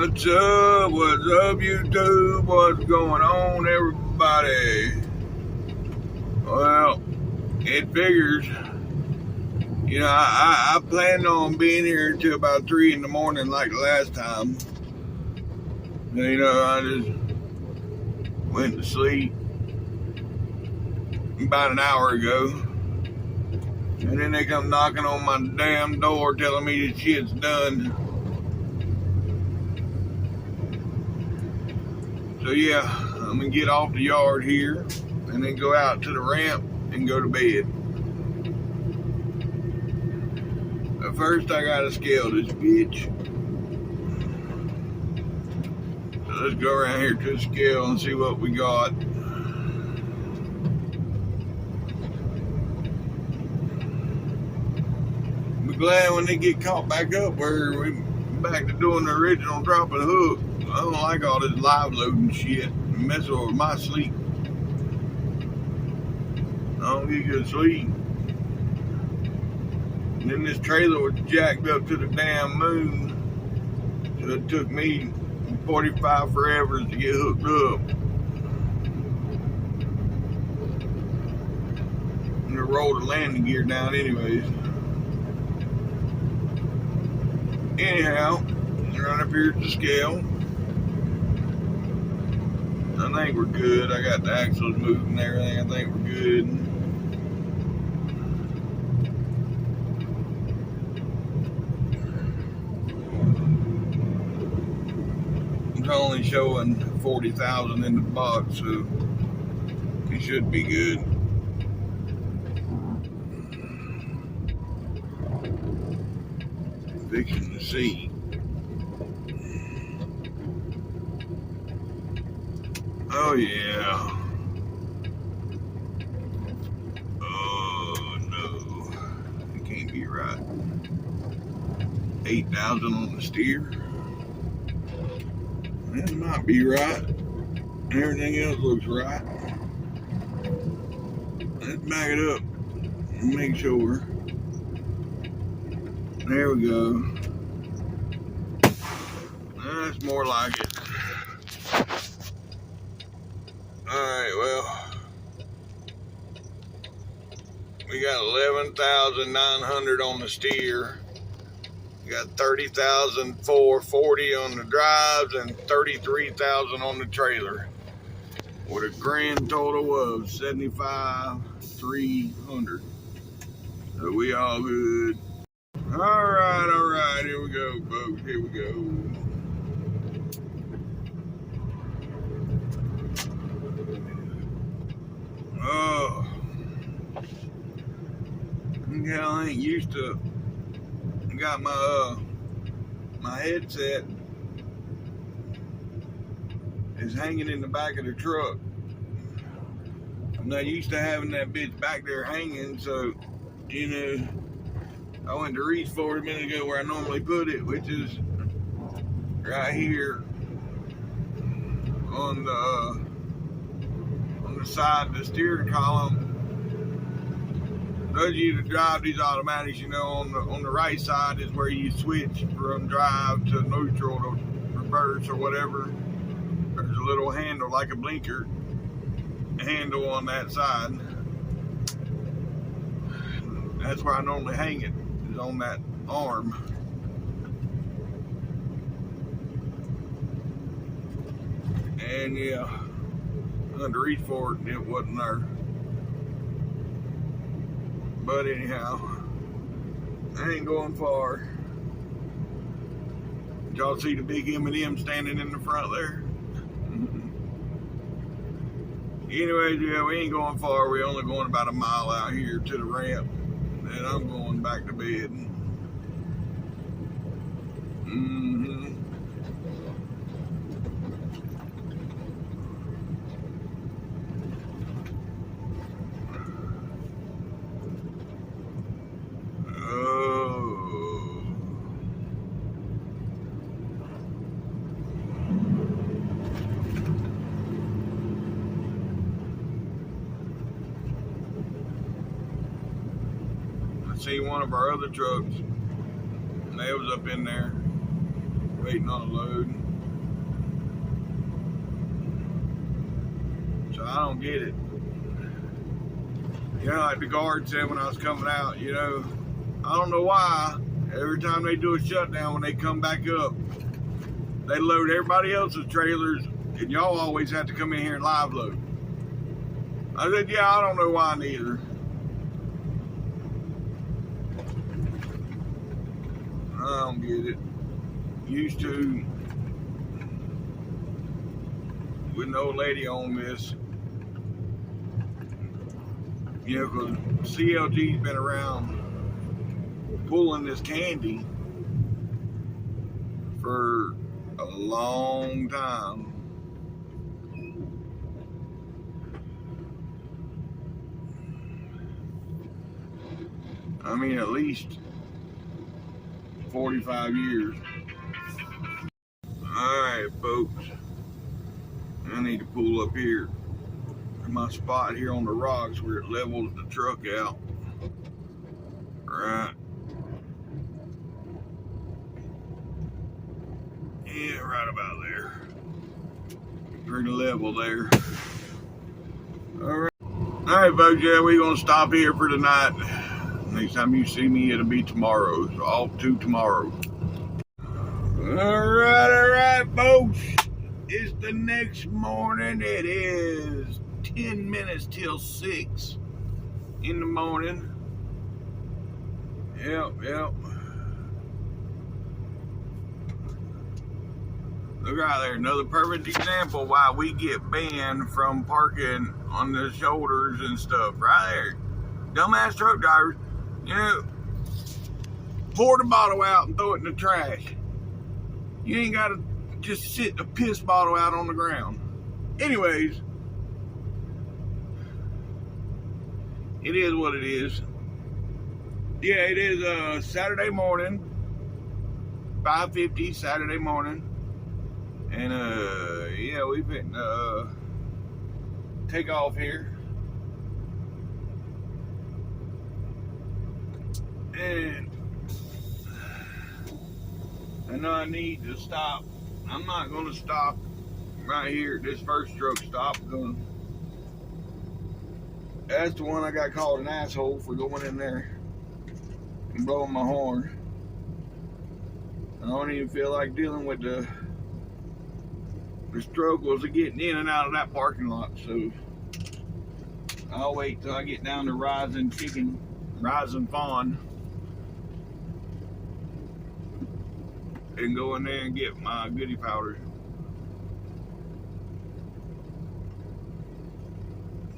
What's up? What's up, YouTube? What's going on, everybody? Well, it figures. You know, I planned on being here until about 3 in the morning like the last time. You know, I just went to sleep about an hour ago. And then they come knocking on my damn door telling me the shit's done. So yeah, I'm gonna get off the yard here and then go out to the ramp and go to bed. But first I gotta scale this bitch. So let's go around here to the scale and see what we got. Be glad when they get caught back up where we back to doing the original drop and hook. I don't like all this live loading shit. Messing with my sleep. I don't get good sleep. And then this trailer was jacked up to the damn moon. So it took me 45 forever to get hooked up. And to roll the landing gear down anyways. Anyhow, right up here at the scale. I think we're good. I got the axles moving and everything. I think we're good. It's only showing 40,000 in the box, so it should be good. Fixing the seat. Oh yeah. Oh no. It can't be right. 8,000 on the steer. That might be right. Everything else looks right. Let's back it up and make sure. There we go. That's more like it. Alright, well, we got 11,900 on the steer. We got 30,440 on the drives and 33,000 on the trailer. With a grand total of 75,300. So we all good. Alright, here we go, folks, here we go. Oh, yeah, I ain't used to. I got my headset is hanging in the back of the truck. I'm not used to having that bitch back there hanging, so you know, I went to reach for it a minute ago where I normally put it, which is right here on the side of the steering column. Those of you that drive these automatics, you know, on the right side is where you switch from drive to neutral to reverse or whatever. There's a little handle like a blinker handle on that side. That's where I normally hang it, is on that arm. And yeah, I had to reach for it and it wasn't there. But anyhow, I ain't going far. Did y'all see the big M&M standing in the front there? Anyways, yeah, we ain't going far. We're only going about a mile out here to the ramp. And I'm going back to bed. See one of our other trucks, and they was up in there waiting on a load. So I don't get it. You know, like the guard said when I was coming out, you know, I don't know why every time they do a shutdown, when they come back up, they load everybody else's trailers and y'all always have to come in here and live load. I said, yeah, I don't know why neither. I don't get it. Used to, with an old lady on this, you know, because CLG's been around pulling this candy for a long time. I mean, at least 45 years. Alright, folks. I need to pull up here to my spot here on the rocks where it levels the truck out. Right. Yeah, right about there. Pretty level there. Alright. Alright, folks, yeah, we're going to stop here for tonight. Next time you see me, it'll be tomorrow. So off to tomorrow. Alright, folks. It's the next morning. It is 10 minutes till 6 in the morning. Yep. Look right there, another perfect example why we get banned from parking on the shoulders and stuff. Right there. Dumbass truck drivers, you know, pour the bottle out and throw it in the trash. You ain't got to just sit the piss bottle out on the ground. Anyways, it is what it is. Yeah, it is Saturday morning, 5:50 Saturday morning. And yeah, we've been take off here. And I know I need to stop. I'm not gonna stop right here at this first truck stop. That's the one I got called an asshole for going in there and blowing my horn. I don't even feel like dealing with the struggles of getting in and out of that parking lot, so I'll wait till I get down to Rising Fawn and go in there and get my goodie powder,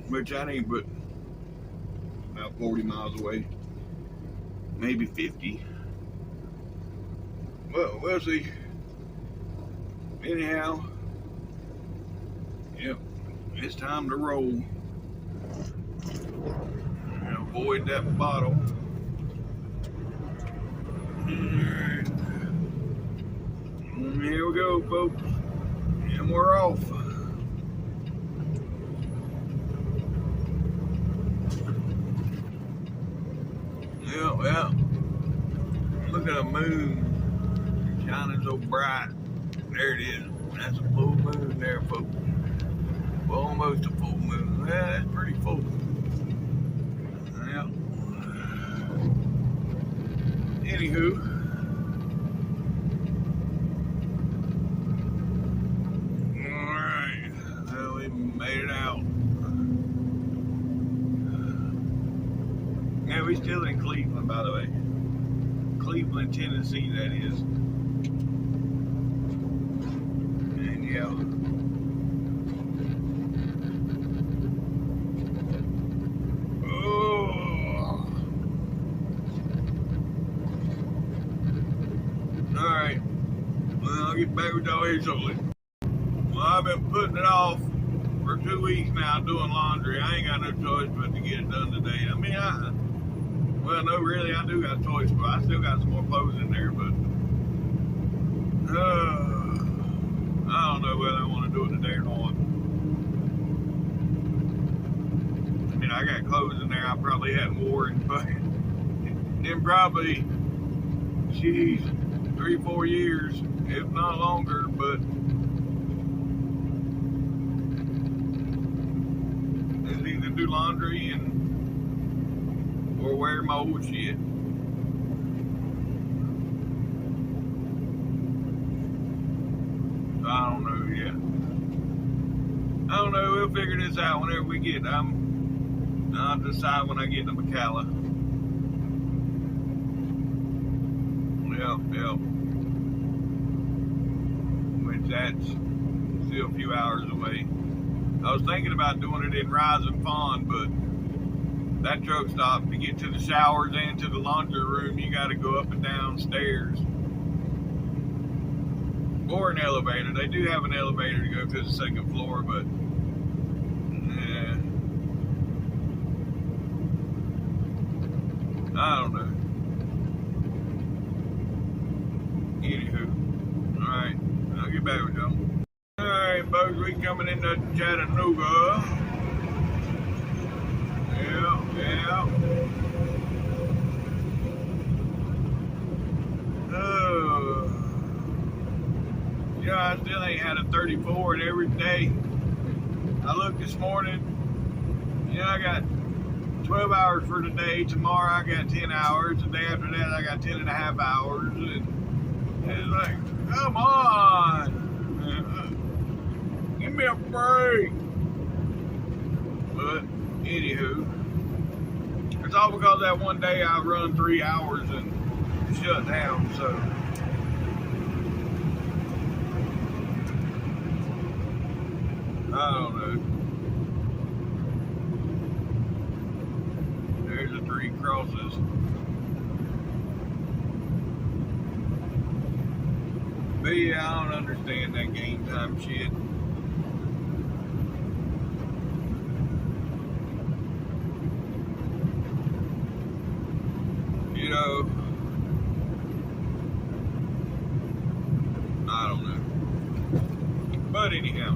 which that ain't but about 40 miles away, maybe 50. Well, we'll see. Anyhow, yep, it's time to roll. And avoid that bottle. Alright. Here we go, folks. And we're off. Yeah. Look at the moon shining so bright. There it is. That's a full moon there, folks. Well, almost a full moon. Yeah, that's pretty full. Yeah. Anywho. Alright. Well, we made it out. Yeah, we're still in Cleveland, by the way. Cleveland, Tennessee, that is. And yeah. Alright, well, I'll get back with y'all here shortly. Well, I've been putting it off for 2 weeks now doing laundry. I ain't got no choice but to get it done today. I mean, well, no, really, I do got a choice, but I still got some more clothes in there, but I don't know whether I want to do it today or not. I mean, I got clothes in there I probably hadn't worn in probably, geez, 3-4 years, if not longer, but do laundry or wear my old shit. I don't know yet. I don't know. We'll figure this out whenever we get. I'll decide when I get to McCalla. Yep. Which that's still a few hours away. I was thinking about doing it in Rising Pond, but that truck stop, to get to the showers and to the laundry room, you got to go up and down stairs. Or an elevator. They do have an elevator to go to the second floor, but I don't know. Anywho, alright, I'll get back with y'all. Alright, folks, we coming into Chattanooga. Yeah. I still ain't had a 34, and every day I looked this morning, I got 12 hours for today. Tomorrow I got 10 hours. The day after that I got 10 and a half hours. And it's like, come on. Give me a break. But, anywho, it's all because that one day I run 3 hours and shut down, so. I don't know. There's the 3 crosses. But yeah, I don't understand that game time shit. I don't know. But anyhow.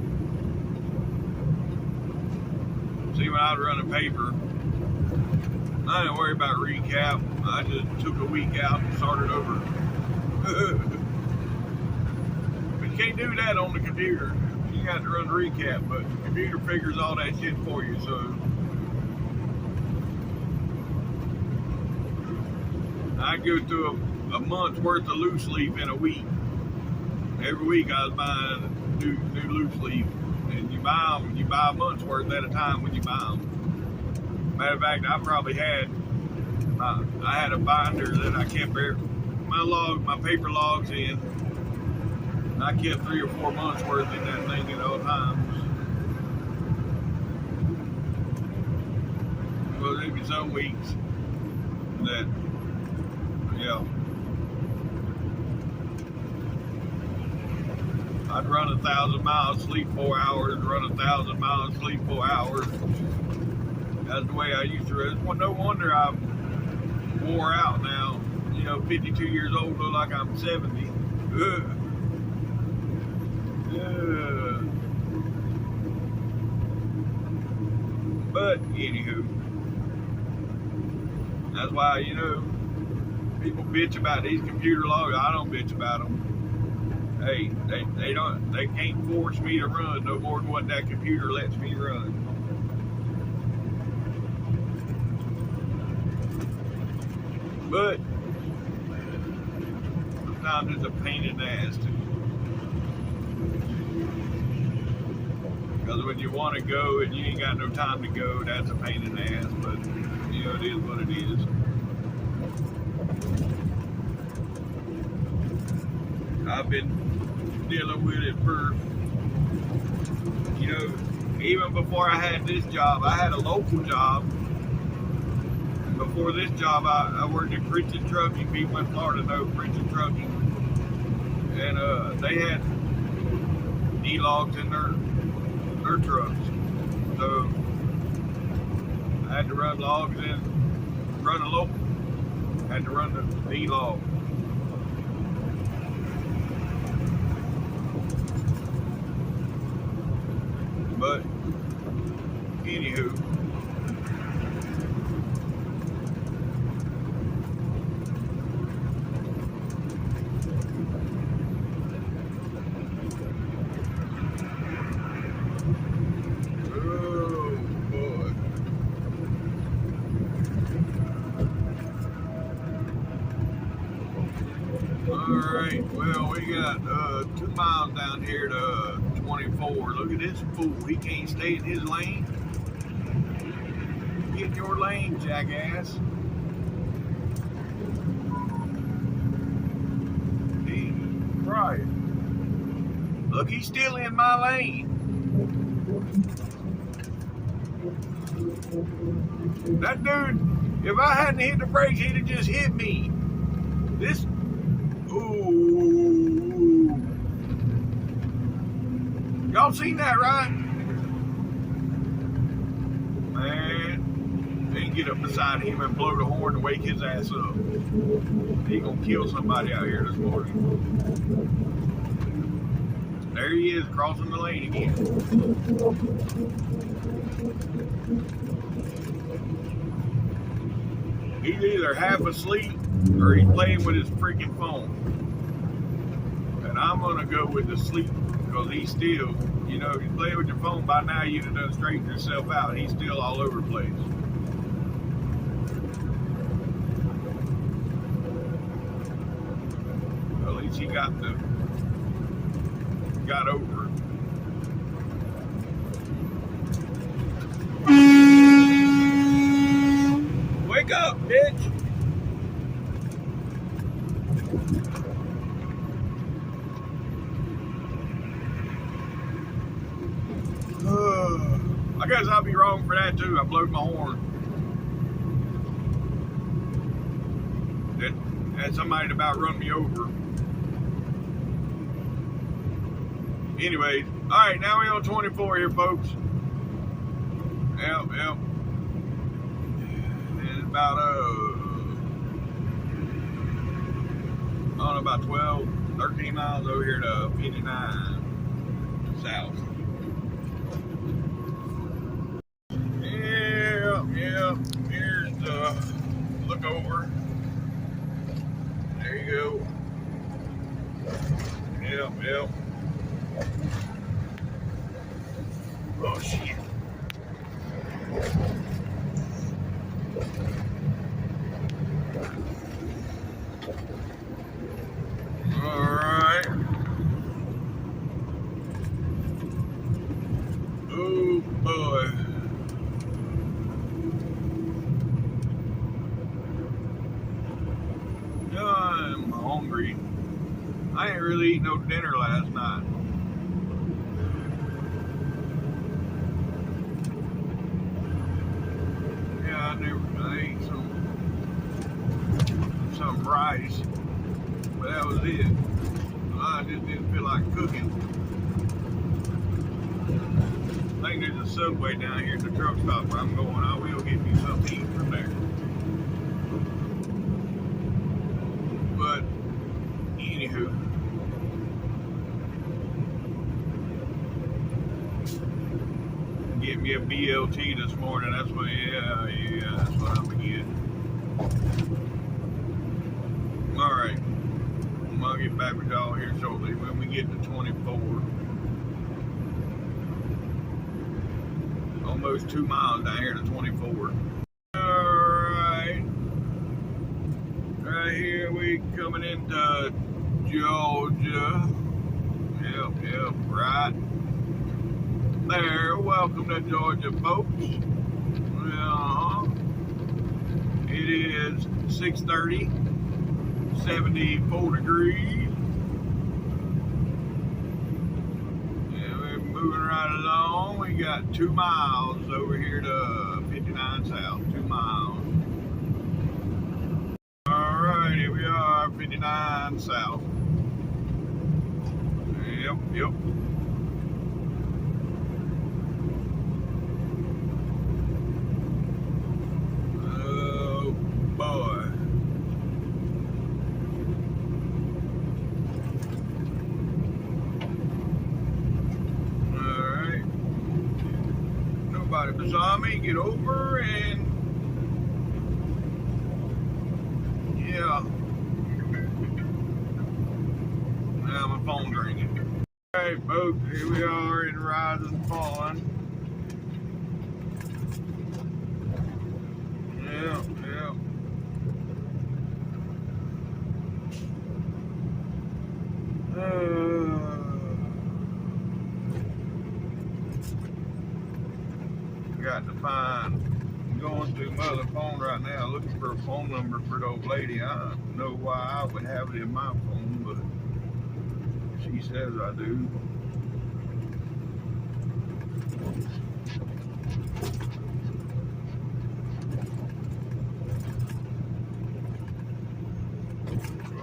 See, when I was running paper, I didn't worry about recap. I just took a week out and started over. But you can't do that on the computer. You got to run the recap, but the computer figures all that shit for you, so. I go through a month's worth of loose leaf in a week. Every week I was buying new loose leaf. And you buy a month's worth at a time when you buy them. Matter of fact, I probably had, I had a binder that I kept my paper logs in. I kept 3 or 4 months worth in that thing at all times. Well, there'd be some weeks that, I'd run 1,000 miles, sleep 4 hours, run 1,000 miles, sleep 4 hours. That's the way I used to run. Well, no wonder I'm wore out now. 52 years old, look like I'm 70. But, anywho, that's why, people bitch about these computer logs. I don't bitch about them. Hey, they can't force me to run no more than what that computer lets me run. But sometimes it's a pain in the ass too. Because when you want to go and you ain't got no time to go, that's a pain in the ass. But it is what it is. I've been dealing with it for, even before I had this job. I had a local job. Before this job, I worked at Pritchett Trucking. People in Florida know Pritchett Trucking. And they had D-logs in their trucks. So I had to run logs and run a local. Had to run the D-log. But, anywho, oh boy, Alright, well, we got 2 miles down here to 24. Look at this fool. He can't stay in his lane. Get in your lane, jackass. Jesus Christ. Look, he's still in my lane. That dude, if I hadn't hit the brakes, he'd have just hit me. This, ooh. Y'all seen that, right? Man, they can get up beside him and blow the horn to wake his ass up. He gonna kill somebody out here this morning. There he is, crossing the lane again. He's either half asleep or he's playing with his freaking phone. And I'm gonna go with the sleep because he's still, you know, if you play with your phone by now, you'd have done straightened yourself out. He's still all over the place. At least he got over it. Wake up, bitch! I guess I'll be wrong for that too. I blowed my horn. That somebody about run me over. Anyways, alright, now we're on 24 here, folks. Yep. And about, I don't know, about 12, 13 miles over here to 59 south. Yep. Here's the look over. There you go. Yep. Oh, shit. Alright. Oh, boy. I'm hungry. I ain't really eaten no dinner last night. I ate some rice, but that was it. I just didn't feel like cooking. I think there's a Subway down here at the truck stop where I'm going. I will get me something to eat from there. But anywho, get me a BLT this morning. That's what, yeah, that's what I'm gonna get. All right, I'll get back with y'all here shortly when we get to 24. Almost 2 miles down here to 24. All right, right here we coming into Georgia. Yep, right there. Welcome to Georgia, folks. It is 6:30, 74 degrees. And we're moving right along. We got 2 miles over here to 59 south. 2 miles. All right, here we are, 59 south. Yep. Boy. Alright. Nobody beside me. Get over and yeah. Now my phone's ringing. Alright folks, here we are in Rise and Falling. Yeah. I'm going through my other phone right now looking for a phone number for the old lady. I don't know why I would have it in my phone, but she says I do.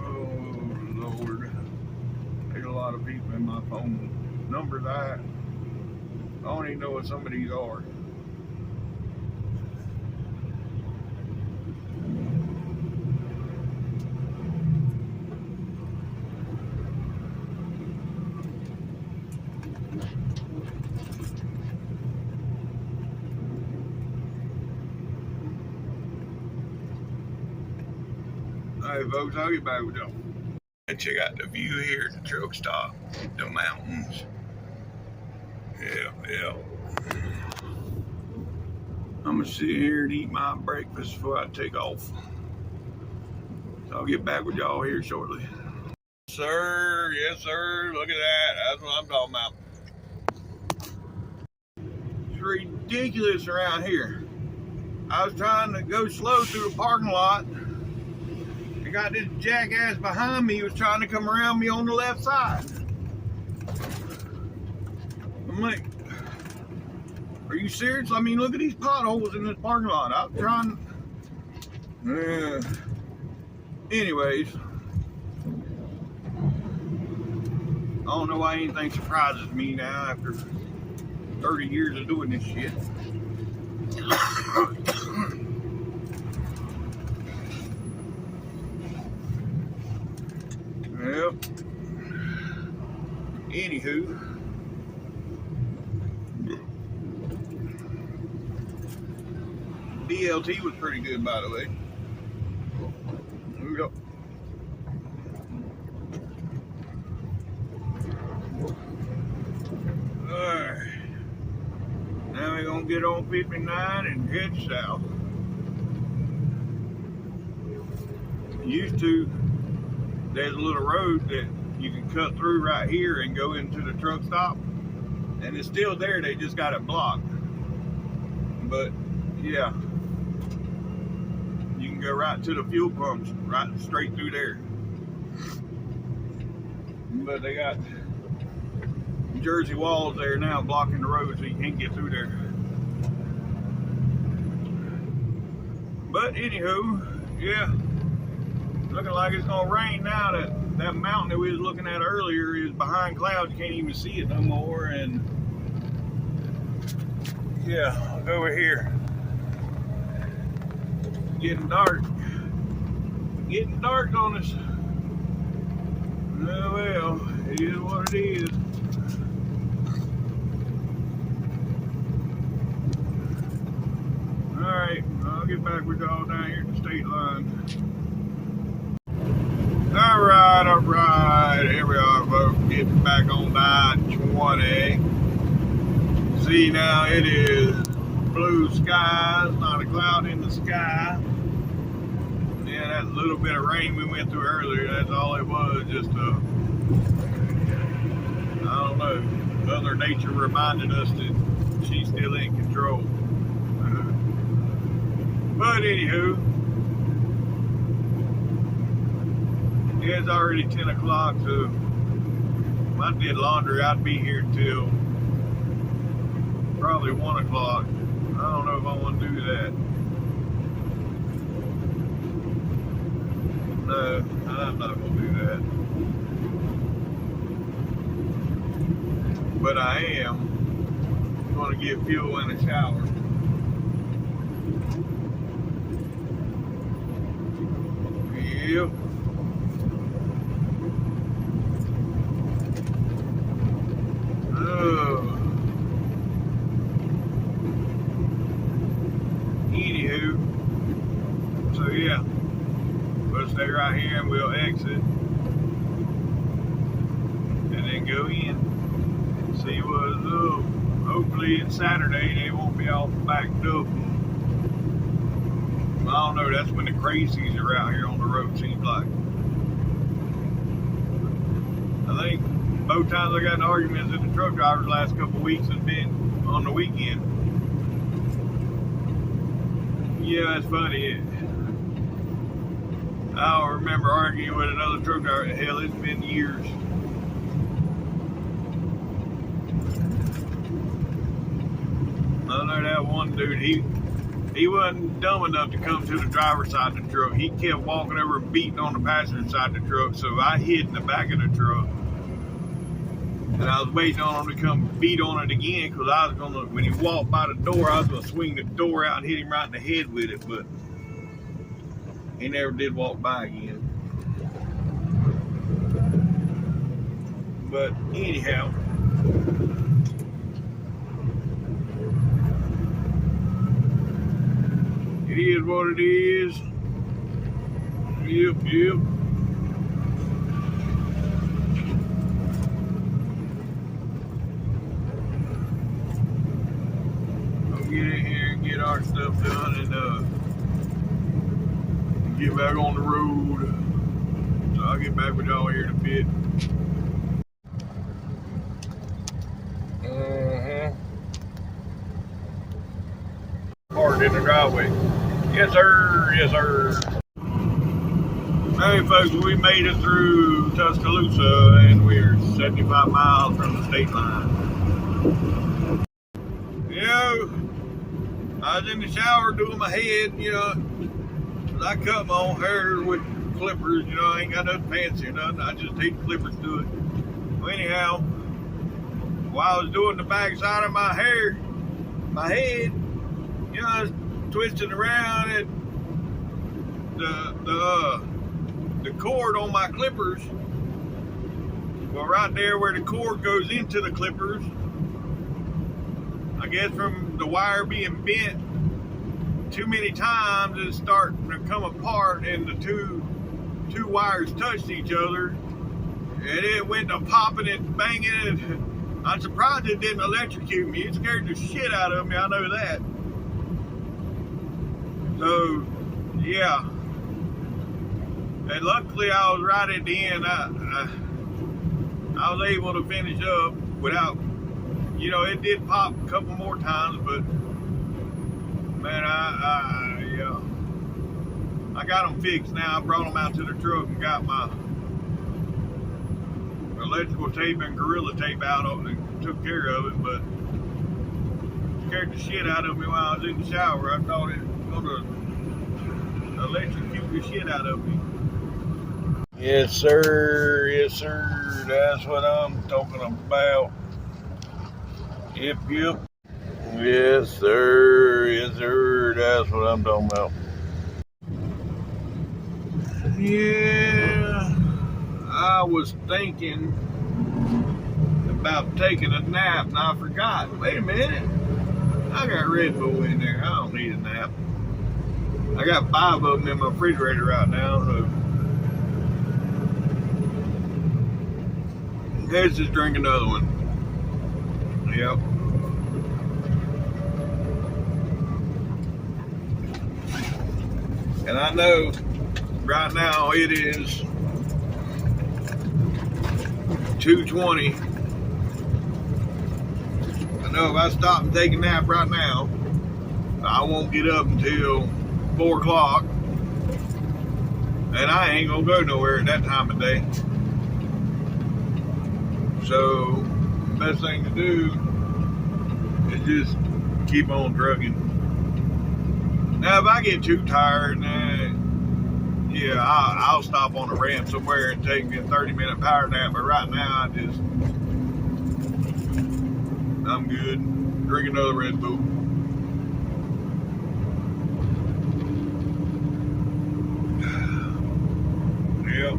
Oh Lord, there's a lot of people in my phone numbers. I don't even know what some of these are. Alright folks, I'll get back with y'all. Check out the view here at the truck stop. The mountains. Yeah. I'm gonna sit here and eat my breakfast before I take off. So I'll get back with y'all here shortly. Sir, yes sir, look at that. That's what I'm talking about. It's ridiculous around here. I was trying to go slow through the parking lot. I got this jackass behind me. He was trying to come around me on the left side. I'm like, are you serious? I mean, look at these potholes in this parking lot. I'm trying. Anyways, I don't know why anything surprises me now after 30 years of doing this shit. Yep. Anywho. DLT was pretty good, by the way. Here we go. Alright. Now we're gonna get on 59 and head south. Used to, there's a little road that you can cut through right here and go into the truck stop. And it's still there, they just got it blocked. But yeah. You can go right to the fuel pumps, right straight through there. But they got Jersey walls there now blocking the road so you can't get through there. But anywho, yeah, looking like it's gonna rain now. That mountain that we was looking at earlier is behind clouds. You can't even see it no more. And yeah, look over here. Getting dark on us. Oh well, it is what it is. Alright, I'll get back with y'all down here at the state line. Alright, here we are folks, getting back on I-20. See now, it is blue skies, not a cloud in the sky. Yeah, that little bit of rain we went through earlier, that's all it was, just I don't know, Mother Nature reminded us that she's still in control. But anywho, yeah, it's already 10 o'clock, so if I did laundry, I'd be here till probably 1 o'clock. I don't know if I want to do that. No, I'm not going to do that. But I am going to get fuel in the shower. Yep. Anywho, so yeah, we'll stay right here and we'll exit and then go in. See what's up. Hopefully it's Saturday, they won't be all backed up. I don't know, that's when the crazies are out here on the road, seems like. I think both times I got in arguments with the truck drivers the last couple of weeks has been on the weekend. Yeah, it's funny. I don't remember arguing with another truck driver. Hell, it's been years. I know that one dude, he wasn't dumb enough to come to the driver's side of the truck. He kept walking over and beating on the passenger side of the truck, so I hid in the back of the truck. And I was waiting on him to come beat on it again, because I was going to, when he walked by the door, I was going to swing the door out and hit him right in the head with it, but he never did walk by again. But anyhow, it is what it is. Yep. We'll get in here and get our stuff done and get back on the road. So I'll get back with y'all here in a bit. Parked in the driveway. Yes, sir. Yes, sir. Hey, folks, we made it through Tuscaloosa, and we're 75 miles from the state line. You know, I was in the shower doing my head, I cut my own hair with clippers, I ain't got nothing fancy or nothing. I just take clippers to it. Well, anyhow, while I was doing the back side of my hair, my head, I was twisting around, and the cord on my clippers, well, right there where the cord goes into the clippers, I guess from the wire being bent too many times, it's starting to come apart, and the two wires touched each other, and it went to popping and banging. And I'm surprised it didn't electrocute me. It scared the shit out of me, I know that. So, yeah. And luckily I was right at the end. I was able to finish up without, it did pop a couple more times, but man, I got them fixed now. I brought them out to the truck and got my electrical tape and Gorilla tape out of it and took care of it, but it scared the shit out of me while I was in the shower. I thought it was going to electrocute the shit out of me. Yes, sir. Yes, sir. That's what I'm talking about. Yep. Yes, sir. Yes, sir. That's what I'm talking about. Yeah, I was thinking about taking a nap, and I forgot. Wait a minute. I got Red Bull in there. I don't need a nap. I got 5 of them in my refrigerator right now, so let's just drink another one. Yep. And I know right now it is 2:20. I know if I stop and take a nap right now, I won't get up until 4 o'clock. And I ain't gonna go nowhere at that time of day. So, the best thing to do is just keep on trucking. Now, if I get too tired, I'll stop on a ramp somewhere and take me a 30-minute power nap. But right now, I'm good. Drink another Red Bull. Yep.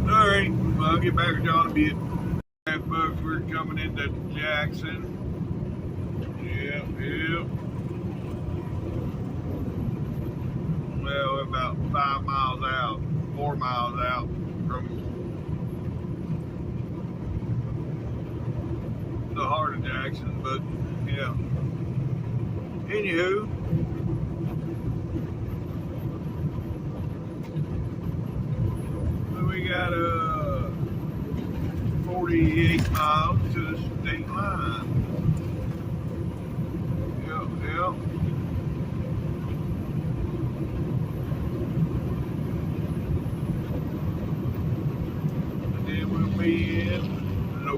All right, well, I'll get back with y'all in a bit. Hey, folks, we're coming into Jackson. Yep. Well, we're about 5 miles out, 4 miles out from the heart of Jackson, but yeah. Anywho, we got 48 miles to the state line. Yep.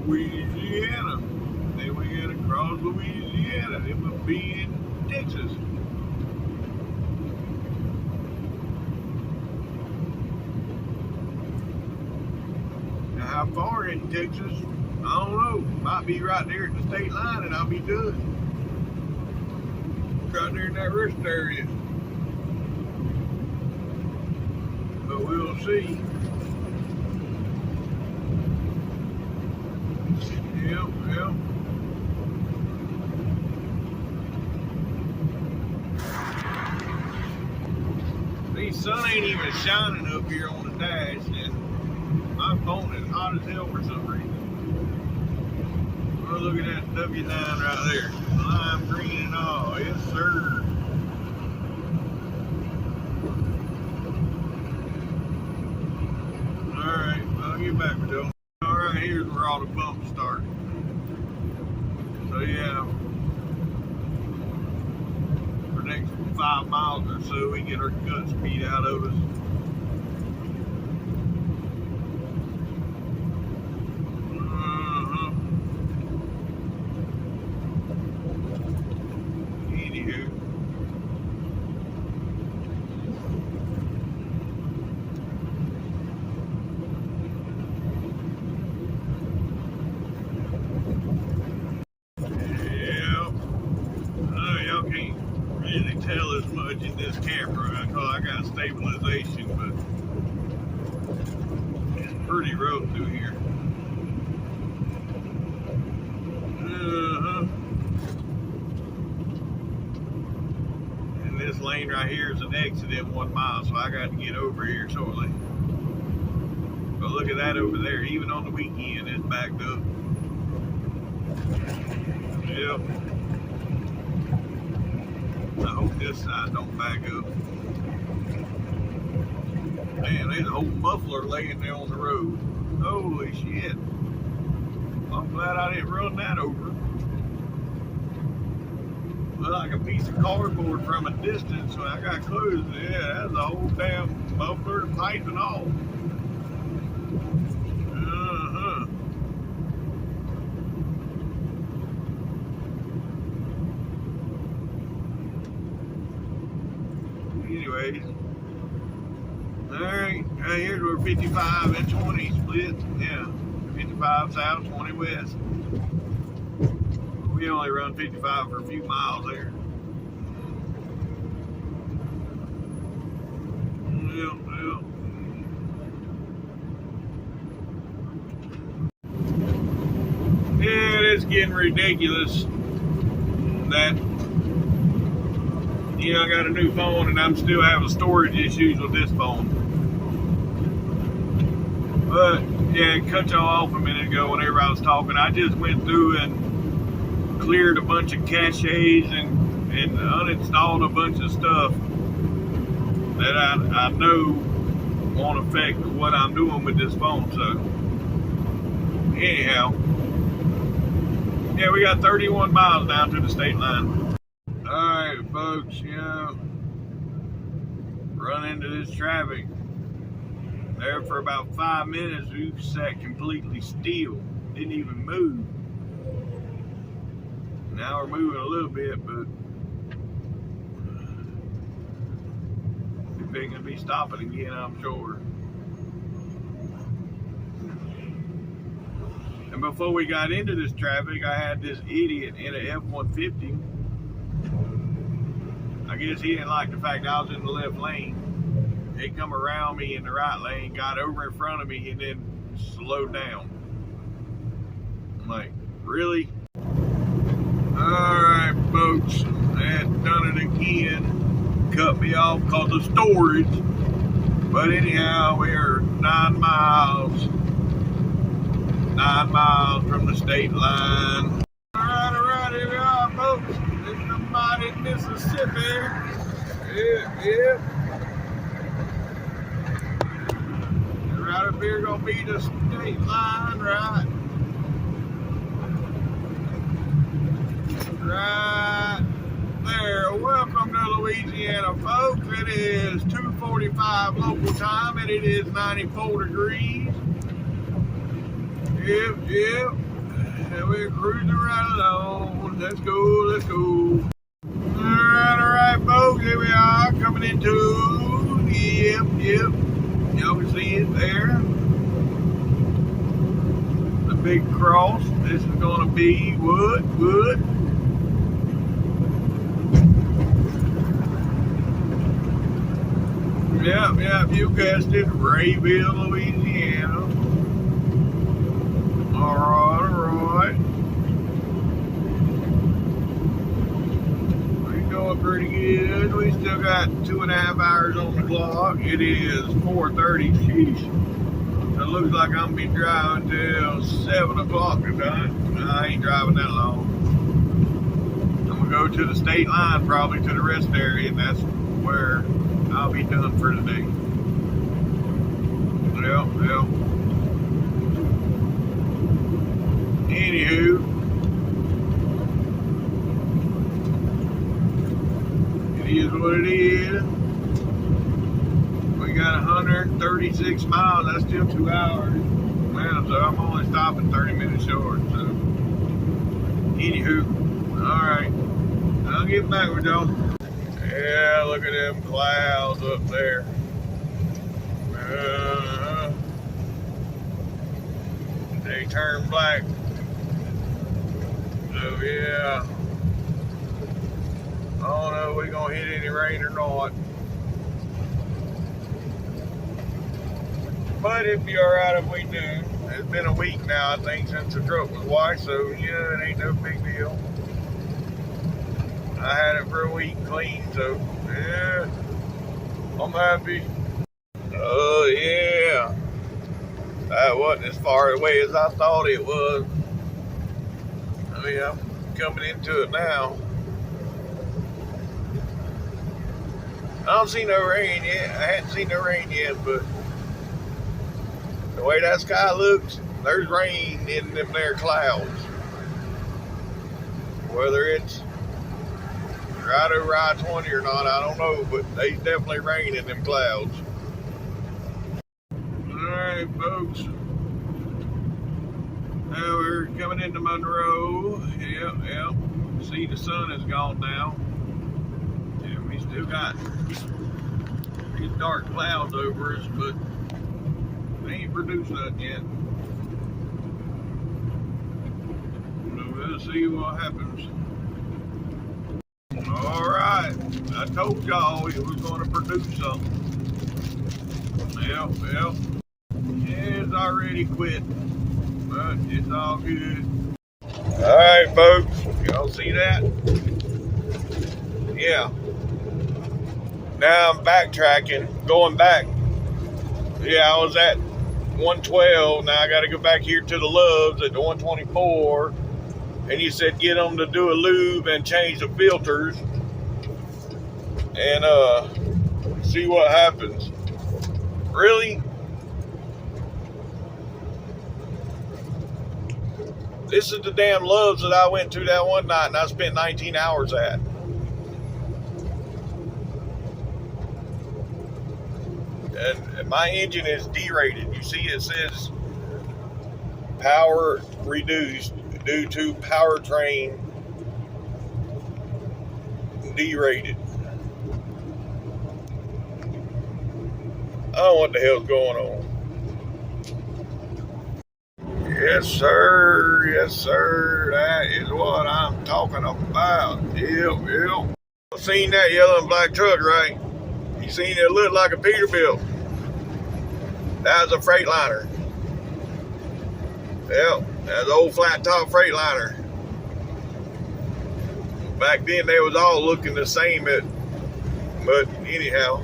Louisiana. Then we get across Louisiana. It would be in Texas. Now, how far in Texas? I don't know. Might be right there at the state line and I'll be done. Right there in that rest area. But we'll see. Yep. The sun ain't even shining up here on the dash, and my phone is hot as hell for some reason. We're looking at W9 right there. Lime green and all. Yes, sir. Alright, I'll get back with you. Alright, here's where all the bumps start. So yeah, for the next 5 miles or so, we get our guts beat out of us. Anywho. Really tell as much in this camera because I got stabilization, but it's pretty rough through here. And this lane right here is an exit in 1 mile, so I got to get over here shortly. But look at that over there, even on the weekend, it's backed up. Yep. I hope this side don't back up. Man, there's a whole muffler laying there on the road. Holy shit. I'm glad I didn't run that over. Looked like a piece of cardboard from a distance when I got close. Yeah, that's a whole damn muffler, pipe and all. Anyways, alright, here's where 55 and 20 split. Yeah, 55 south, 20 west. We only run 55 for a few miles there. Yep. Yeah, it's getting ridiculous that, you know, I got a new phone and I'm still having storage issues with this phone. But yeah, it cut y'all off a minute ago whenever I was talking. I just went through and cleared a bunch of caches and uninstalled a bunch of stuff that I know won't affect what I'm doing with this phone. So anyhow, yeah, we got 31 miles down to the state line. Alright folks, you know, run into this traffic. There for about 5 minutes, we sat completely still, didn't even move. Now we're moving a little bit, but we're going to be stopping again, I'm sure. And before we got into this traffic, I had this idiot in an F-150. I guess he didn't like the fact I was in the left lane. He come around me in the right lane, got over in front of me, and then slowed down. I'm like, really? Alright, folks, that done it again. Cut me off because of storage. But anyhow, we are 9 miles. 9 miles from the state line. Alright, here we are, folks. This is the mighty Mississippi. Yep. Right up here gonna be the state line, right? Right there. Welcome to Louisiana, folks. It is 2:45 local time and it is 94 degrees. Yep. And we're cruising right along. Let's go, let's go. Alright, folks, here we are coming into. Yep. Y'all can see it there. The big cross. This is gonna be wood. Yep, you guessed it, Rayville, Louisiana. Alright. We're doing pretty good. We still got 2.5 hours on the clock. It is 4:30. Sheesh. So it looks like I'm gonna be driving till 7 o'clock tonight. I ain't driving that long. I'm gonna go to the state line, probably to the rest area, and that's where I'll be done for today. Yep. Anywho, it is what it is. We got 136 miles. That's still 2 hours. Man, so I'm only stopping 30 minutes short. So, anywho, all right. I'll get back with y'all. Yeah, look at them clouds up there. They turn black. So yeah, I don't know if we're gonna hit any rain or not. But it'd be alright if we do. It's been a week now, I think, since the truck was washed, so yeah, it ain't no big deal. I had it for a week clean, so yeah, I'm happy. Oh yeah, that wasn't as far away as I thought it was. I mean, I'm coming into it now. I don't see no rain yet. I hadn't seen no rain yet, but the way that sky looks, there's rain in them there clouds. Whether it's right over I-20 or not, I don't know, but there's definitely rain in them clouds. Alright, folks. Now we're coming into Monroe. Yep. See, the sun is gone now. And we still got these dark clouds over us, but they ain't produced nothing yet. So we'll see what happens. Alright, I told y'all it was going to produce something. Yep. It's already quit, but it's all good. Alright, folks, y'all see that? Yeah. Now I'm backtracking, going back. Yeah, I was at 112. Now I got to go back here to the Loves at the 124. And you said get them to do a lube and change the filters and see what happens. Really? This is the damn Loves that I went to that one night and I spent 19 hours at. And my engine is derated. You see it says power reduced due to powertrain derated. I don't know what the hell's going on. Yes, sir. That is what I'm talking about. Yep. Seen that yellow and black truck, right? You seen it look like a Peterbilt. That was a Freightliner. Yep, that's an old flat top Freightliner. Back then they was all looking the same, but anyhow,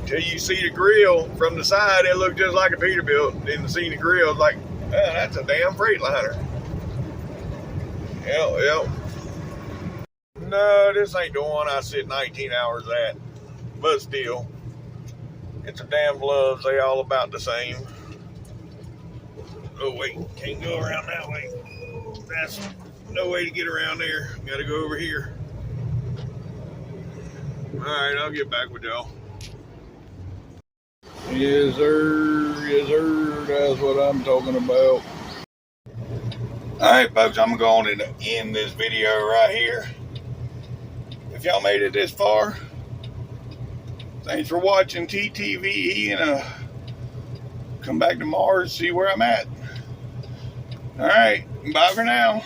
till you see the grill from the side, it looked just like a Peterbilt. Then to see the grill, it's like, that's a damn Freightliner. Yep. No, this ain't the one I sit 19 hours at, but still, it's a damn Loves. They all about the same. Oh wait, can't go around that way. That's no way to get around there. Gotta go over here. Alright, I'll get back with y'all. Yes, sir. That's what I'm talking about. Alright folks, I'm going to end this video right here. If y'all made it this far, thanks for watching TTVE, and come back tomorrow to see where I'm at. Alright, bye for now.